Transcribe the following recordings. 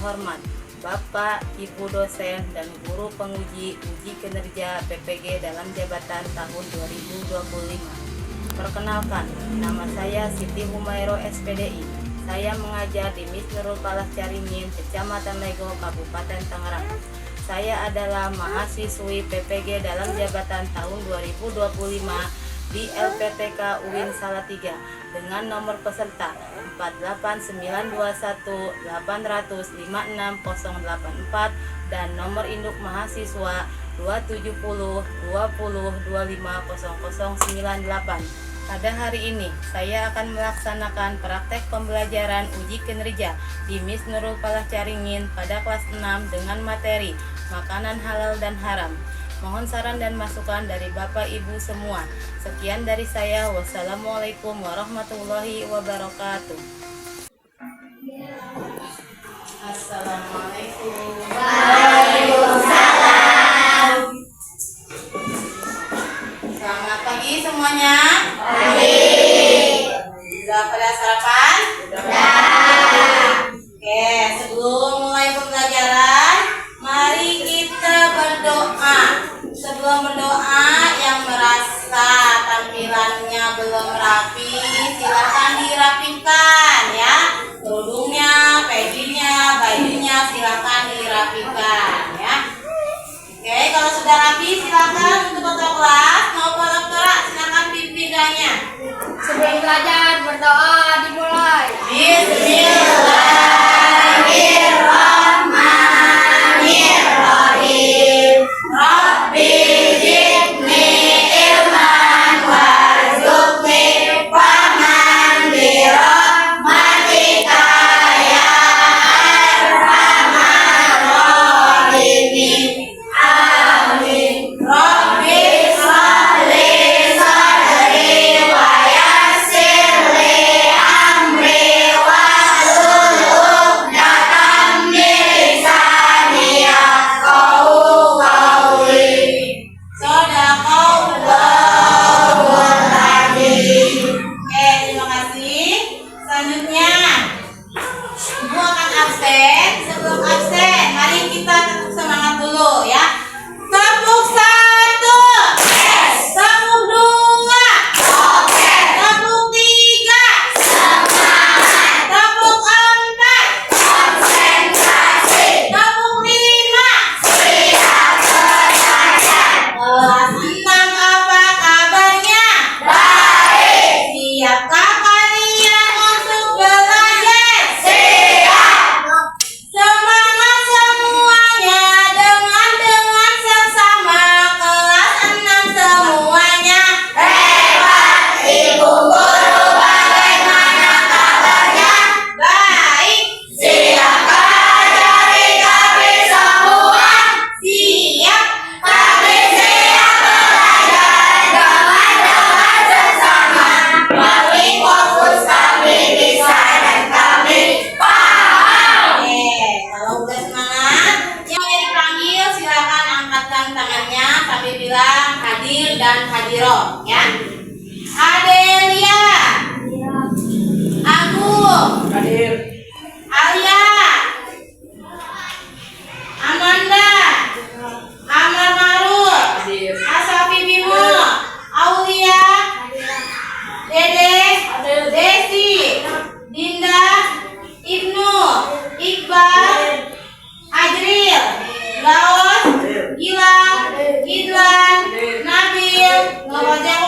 terhormat Bapak, Ibu dosen, dan guru penguji uji kinerja PPG dalam jabatan tahun 2025. Perkenalkan, nama saya Siti Humairo SPDI. Saya mengajar di Mis Nurul Falah Caringin, Kecamatan Lego, Kabupaten Tangerang. Saya adalah mahasiswi PPG dalam jabatan tahun 2025 di LPTK UIN Salatiga dengan nomor peserta 4892180056084 dan nomor induk mahasiswa 27020250098. Pada hari ini saya akan melaksanakan praktek pembelajaran uji kinerja di Mis Nurul Falah Caringin pada kelas 6 dengan materi makanan halal dan haram. Mohon saran dan masukan dari Bapak Ibu semua. Sekian dari saya. Wassalamualaikum warahmatullahi wabarakatuh. Assalamualaikum. Waalaikumsalam. Selamat pagi semuanya. Pagi. Sudah pada sarapan? Sudah. Oke, sebelum mulai pembelajaran, mari kita berdoa. Sebelum berdoa, yang merasa tampilannya belum rapi, silakan dirapikan ya. Kerudungnya, pedinya, bajunya silakan dirapikan ya. Oke, kalau sudah rapi silakan untuk ketua kelas maupun lektorat silakan pimpinannya. Sebelum belajar berdoa dimulai. Bismillahirrahmanirrahim. Rabbi zidni ilman warzuqni fahman bi rahmatika ya arhamar rahimin. Amin. Rabbi sholli sadri wa yassir li amri wahlul 'uqdatam min lisani yafqahu qawli. Shadaqallahul adzim. Oke, terima kasih. Selanjutnya, Ibu akan absen. Sebelum absen, mari kita tetap semangat dulu ya. Tepuk 1. Yes. Tepuk 2. Oke. Tepuk 3. Semangat. Tepuk 4. Konsentrasi. Tepuk 5. Siap belajar. Kelas 6 apa kabarnya? Baik. Siapkah kalian untuk belajar? Siap. Semangat semuanya dengan seksama. Kelas 6 semuanya. Hebat. Ibu guru bagaimana kabarnya? Baik. Siap mengajari kami semua. Siap. Kami siap belajar dengan seksama. Kami fokus, kami bisa, dan kami paham. Oke, kalau udah semangat, yang dipanggil silakan angkatkan tangannya sambil bilang hadir dan hadiroh ya. Adelia, Agung, Hadir. Alia, Amanda, Amar Marul, Hadir. Asafi Bimo, Aulia, Dede, Desi, Dinda, Ibnu, Iqbal, Ajril, Gaos, Gilang, Idlan, Nabil, Ngawajak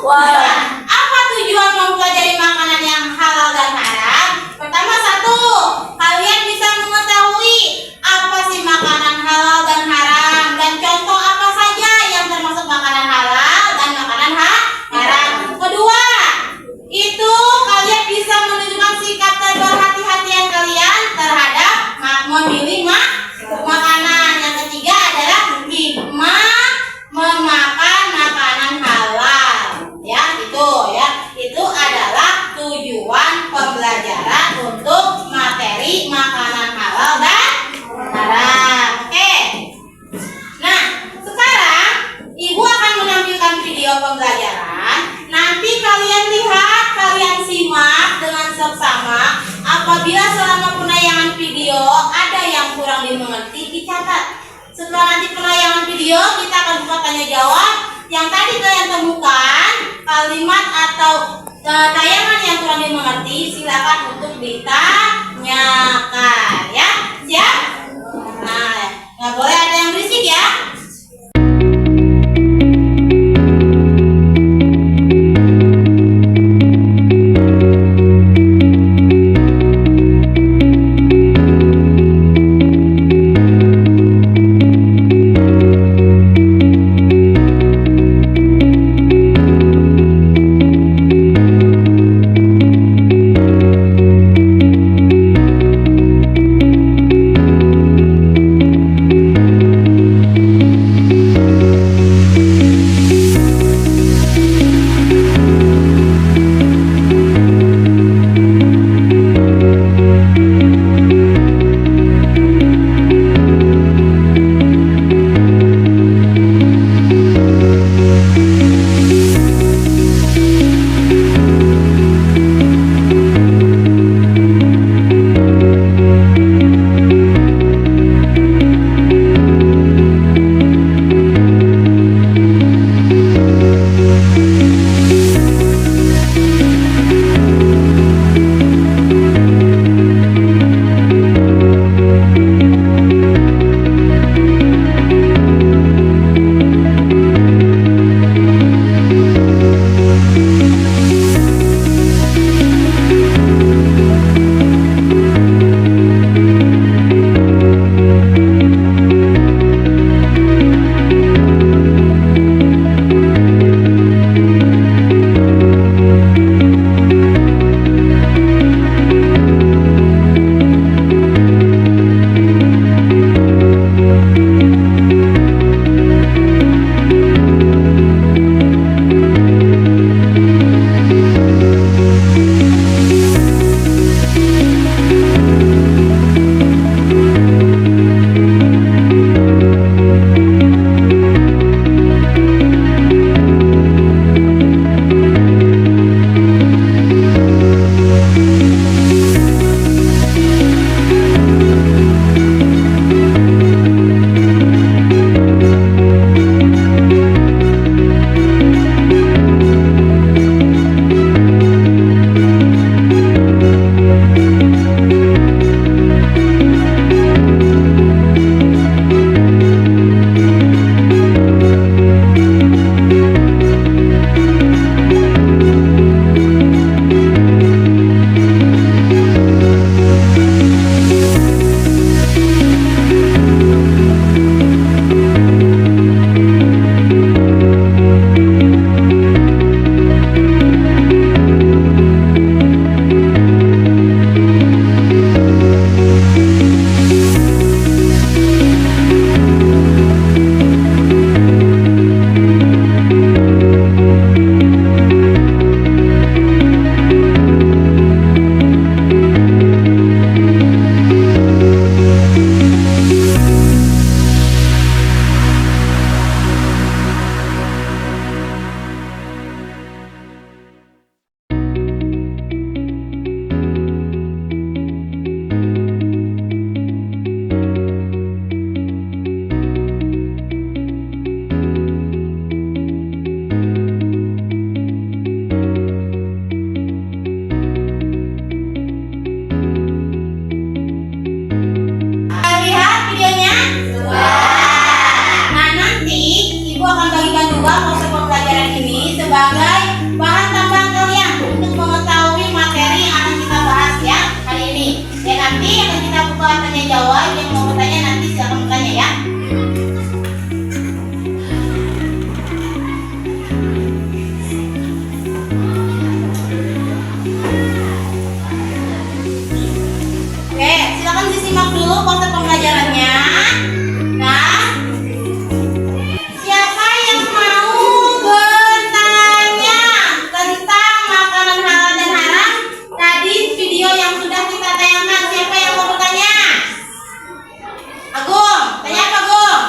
Apa tujuan mempelajari makanan yang halal dan haram? Pertama, satu, kalian bisa mengetahui apa sih makanan halal dan haram dan contoh apa saja yang termasuk makanan halal dan makanan haram. Kedua, itu kalian bisa menunjukkan sikap berhati-hatian kalian terhadap memilih makanan. Yang ketiga adalah hikmah memakan makanan halal. Itu adalah tujuan pembelajaran untuk materi makanan halal dan haram. Oke. Nah, sekarang Ibu akan menampilkan video pembelajaran. Nanti kalian lihat, kalian simak dengan seksama. Apabila selama penayangan video ada yang kurang dimengerti, dicatat. Setelah nanti penayangan video, kita akan buka tanya jawab. Yang tadi kalian temukan kalimat atau tayangan yang kurang dimengerti, silakan untuk ditanyakan, ya. Siap? Nah, nggak boleh ada yang berisik ya. poster pembelajarannya. Nah, siapa yang mau bertanya tentang makanan halal dan haram? Tadi video yang sudah kita tayangkan, siapa yang mau bertanya? Agung, tanya apa Agung?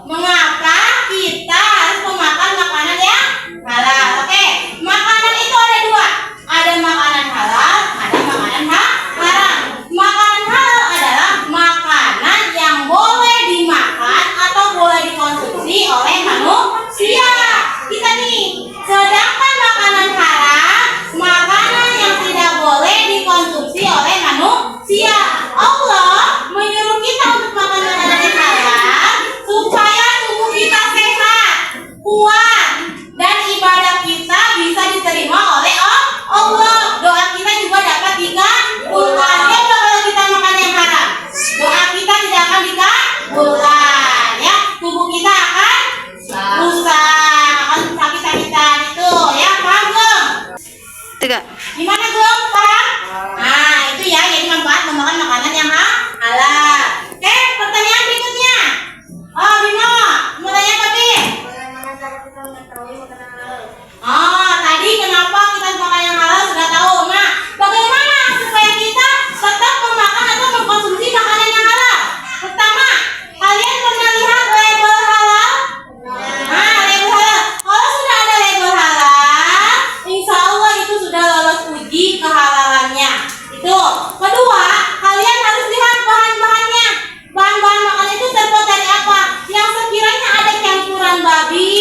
Mengapa kita harus memakan makanan yang halal? Oke, makanan itu ada dua. Ada makanan halal, ada makanan haram. Makanan halal adalah makanan yang boleh dimakan atau boleh dikonsumsi oleh manusia. Kita nih. Sedangkan makanan haram, makanan yang tidak boleh dikonsumsi oleh manusia. Allah menyuruh kita untuk makan makanan yang halal supaya tubuh kita sehat, kuat, dan ibadah kita bisa diterima oleh Allah. Doa kita juga dapat dikabulkan. Coba kalau kita makan yang haram, doa kita tidak akan dikabulkan, ya. Tubuh kita akan rusak, akan sakit-sakitan itu, ya. Paham belum? Tiga. Gimana belum? Paham? Nah, itu ya, jadi manfaat memakan makanan yang halal. Oke, pertanyaan berikutnya. Oh, Bimo, mau tanya apa, Bim? Oh, tadi kenapa kita makan yang halal sudah tahu. Nah, bagaimana supaya kita tetap memakan atau mengkonsumsi makanan yang halal? Pertama, kalian pernah lihat label halal? Nah, label halal. Kalau sudah ada label halal, insya Allah itu sudah lolos uji kehalalannya. Itu. Kedua, kalian harus lihat bahan-bahannya. Bahan-bahan makanan itu terbuat dari apa? Yang sekiranya ada campuran babi,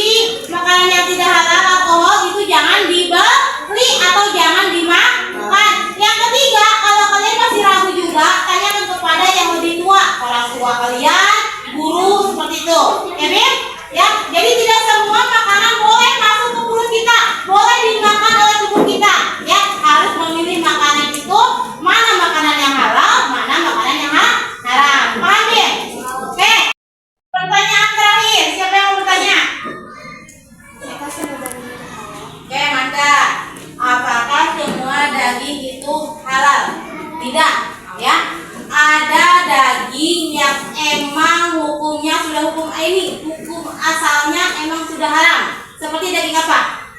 makanan yang tidak halal, alkohol, itu jangan dibeli atau jangan dimakan. Yang ketiga, kalau kalian masih ragu juga, tanyakan kepada yang lebih tua, orang tua kalian, guru, seperti itu. Ya, Bim? Ya, jadi tidak semua makanan boleh masuk ke perut kita, boleh dimakan oleh tubuh kita. Ya, harus memilih makanan itu, mana makanan yang halal, mana makanan yang haram. Paham, Bim? Oke. Pertanyaan terakhir, siapa yang mau bertanya? Oke, mantap. Apakah semua daging itu halal? Tidak, ya. Ada daging yang emang hukumnya sudah hukum ini, hukum asalnya emang sudah haram. Seperti daging apa?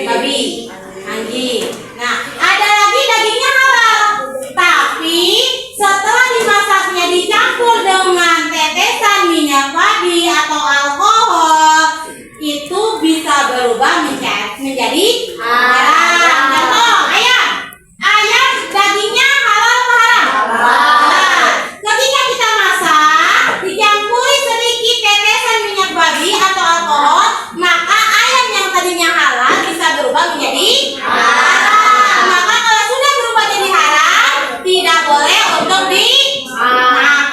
Babi, anjing. Nah, ada lagi dagingnya halal, tapi setelah dimasaknya dicampur dengan tetesan minyak babi atau alkohol, itu bisa berubah menjadi haram. Contoh, ayam. Ayam dagingnya halal atau haram? Halal. Ketika kita masak, dicampuri sedikit tetesan minyak babi atau alkohol, maka ayam yang tadinya halal bisa berubah menjadi haram. Maka kalau sudah berubah jadi haram, tidak boleh untuk dimakan,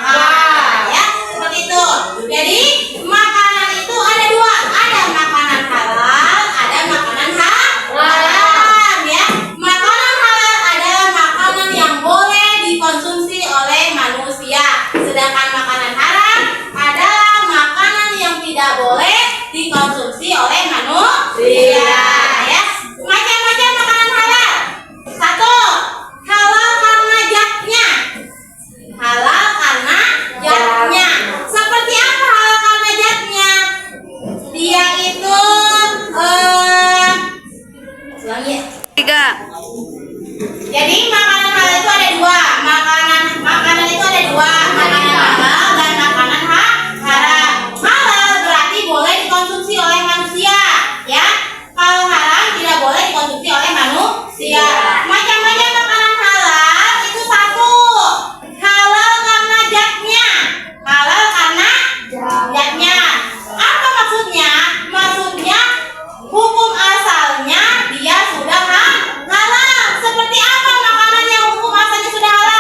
ya. Seperti itu. Jadi makanan itu ada dua, ada makanan halal, ada makanan haram, ya. Makanan halal adalah makanan yang boleh dikonsumsi oleh manusia, sedangkan makanan haram adalah makanan yang tidak boleh dikonsumsi oleh manusia, ya. Macam-macam makanan halal. Satu, halal karena zatnya. Halal karena zatnya. Seperti apa halal karena zatnya? Dia itu ulangi ya. Tiga. Jadi makanan halal itu ada dua. Makanan itu ada dua, makanan halal dan makanan haram. Halal berarti boleh dikonsumsi oleh manusia, ya. Kalau haram tidak boleh dikonsumsi oleh manusia. Macam-macam makanan halal itu satu, halal karena zatnya. Halal karena zatnya. Apa maksudnya? Maksudnya hukum asalnya dia sudah halal. Seperti apa makanan yang hukum asalnya sudah halal?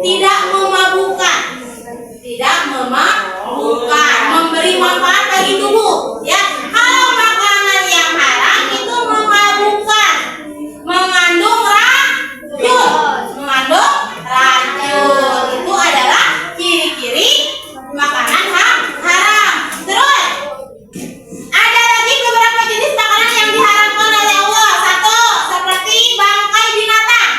tidak memabukkan. Tidak memabukkan, memberi manfaat bagi tubuh. Ya, kalau makanan yang haram itu memabukkan, mengandung racun. Itu adalah ciri-ciri makanan haram. Terus ada lagi beberapa jenis makanan yang diharamkan oleh Allah. Satu, seperti bangkai binatang.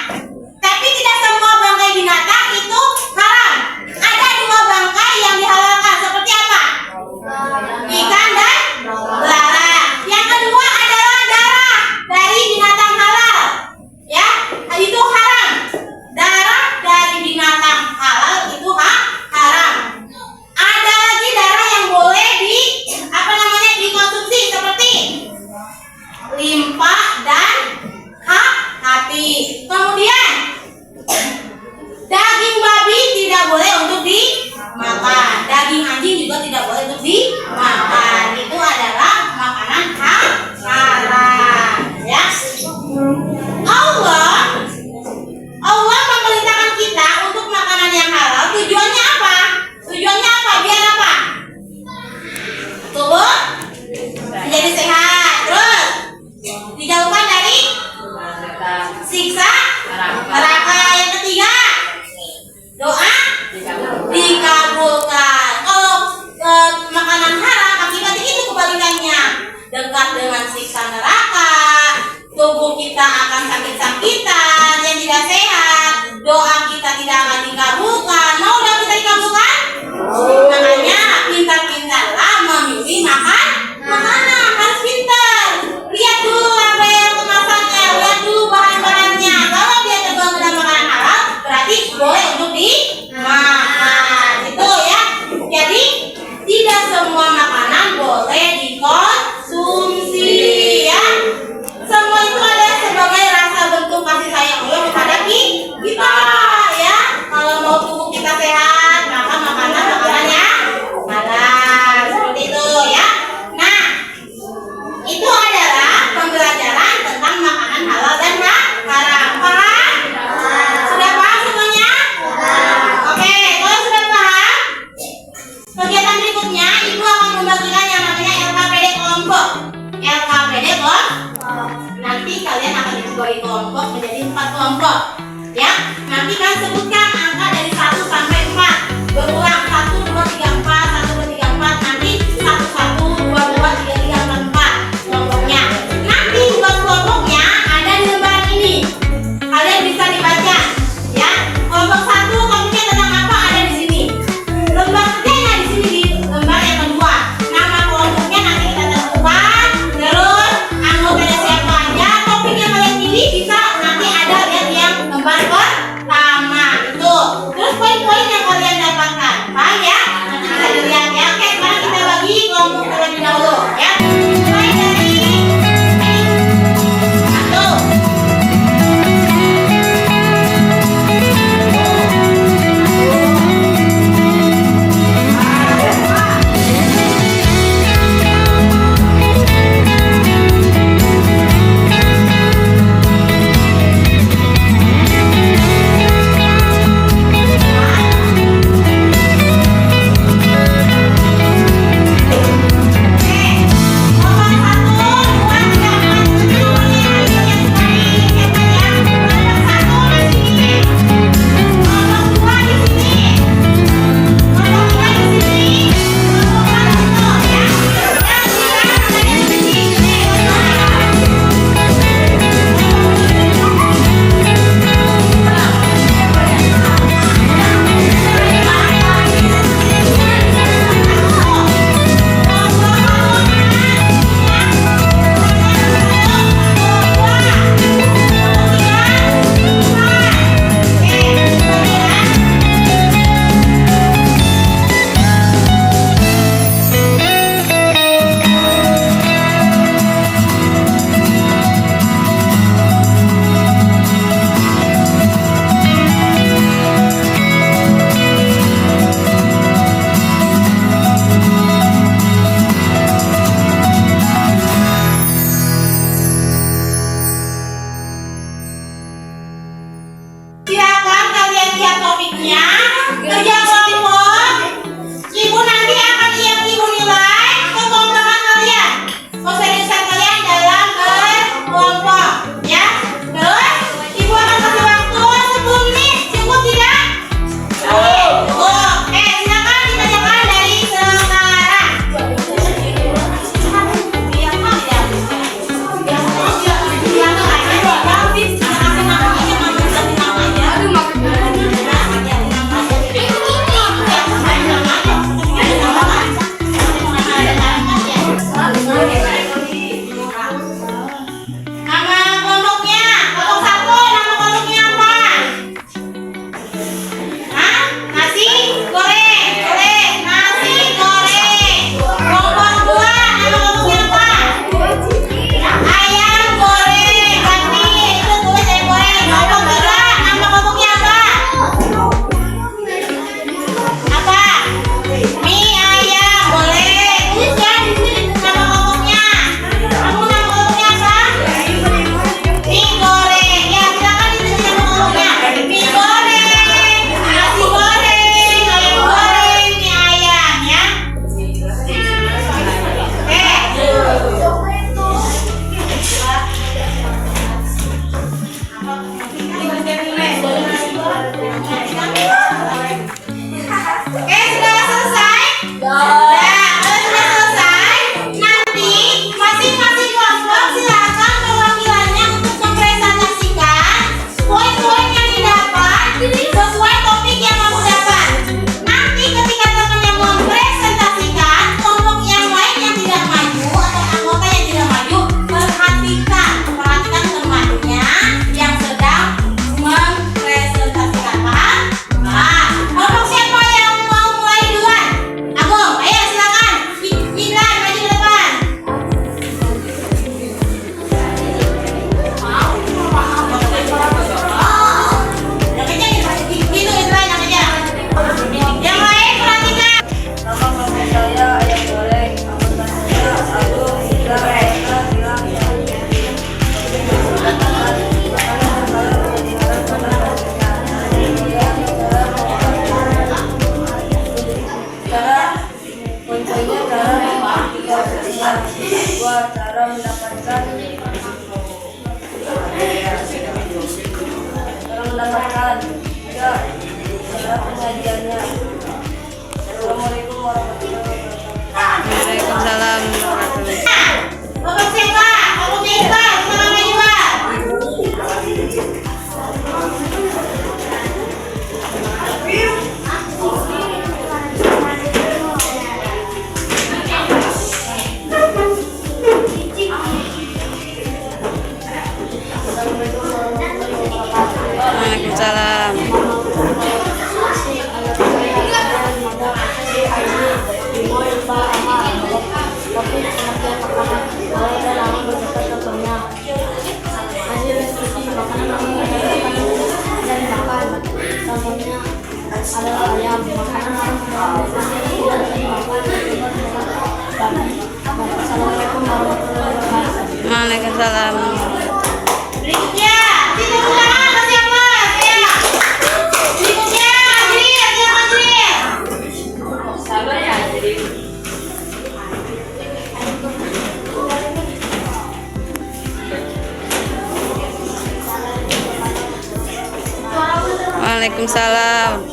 Tapi tidak semua bangkai binatang itu haram. Ada dua bangkai yang dihalalkan. Seperti apa? Ikan dan belalang. Yang kedua adalah darah dari binatang halal. Ya, itu haram. Darah dari binatang halal itu haram. Ada lagi darah yang boleh dikonsumsi seperti limpa dan hati. Kemudian daging babi tidak boleh untuk dimakan. Daging anjing juga tidak boleh untuk dimakan. Itu adalah makanan haram. Ya. Allah memerintahkan kita untuk makanan yang halal. Tujuannya apa? Biar apa? Tubuh menjadi sehat. Terus dijauhkan dari siksa neraka. Yang ketiga, doa dikabulkan. Kalau makanan haram, akibatnya itu kebalikannya, dekat dengan siksa neraka. Tubuh kita akan sakit-sakitan, yang tidak sehat. Doa kita tidak akan dikabulkan. Mau doa kita dikabulkan? Makanya pintar-pintarlah memilih makanan. Harus pintar. Lihat dulu label kemasannya, lihat dulu bahan-bahannya. Kalau dia tergolong dalam makanan halal, berarti boleh untuk dimakan. Itu ya. Jadi tidak semua makanan boleh dikonsumsi, ya. Semua itu adalah sebagai rasa bentuk kasih sayang Allah kepada kita, ya. Kalau mau tubuh kita sehat, maka makanan yang halal. Seperti itu, ya. Nah, itu adalah pembelajaran tentang makanan halal dan haram. Paham? Sudah paham semuanya? Oke, kalau sudah paham, kegiatan berikutnya Ibu akan membagikan yang namanya LKPD kelompok. LKPD kelompok. Nanti kalian akan dibagi kelompok menjadi 4 kelompok. Ya, nanti kalian sebutkan angka dari 1 sampai 4. Berulang 1, 2, 3, 4, 1, 2, 3, 4. Nanti 1, 1, 2, 2, 3, 3, 4, 4 kelompoknya. Nanti tugas kelompoknya ada di lembaran ini. Kalian bisa dibaca, ya. Kelompok 1 kelompoknya tentang apa ada di sini. Lembar kerjanya di sini di lembar yang kedua. Nama kelompoknya nanti kita tentukan. Terus anggotanya siapa aja, topik yang kalian pilih bisa nanti ada lihat yang lembar pertama. Itu Waalaikumsalam. Berikutnya, tepuk tangan ke siapa? Ya. Berikutnya, Adrien, siapa Adrien? Sabar ya, jadi Waalaikumsalam.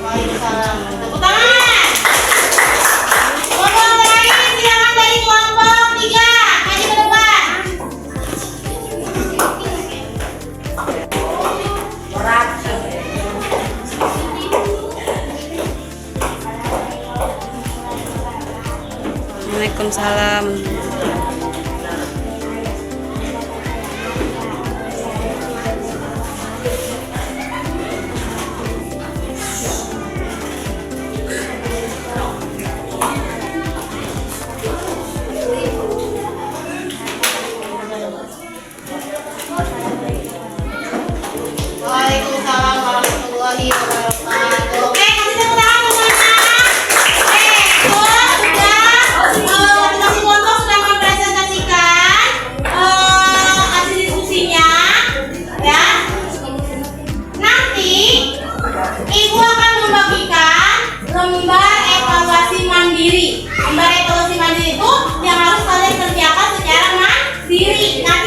Waalaikumsalam. Tepuk tangan. Kelompok lain silakan dari kelompok 3 maju ke depan. Waalaikumsalam. Waalaikumsalam warahmatullahi wabarakatuh. Oke, kasih tepuk tangan semuanya. Oke, masing-masing kelompok sudah mempresentasikan hasil diskusinya, ya. Nanti Ibu akan membagikan lembar evaluasi mandiri. Lembar evaluasi mandiri itu yang harus kalian kerjakan secara mandiri. Nanti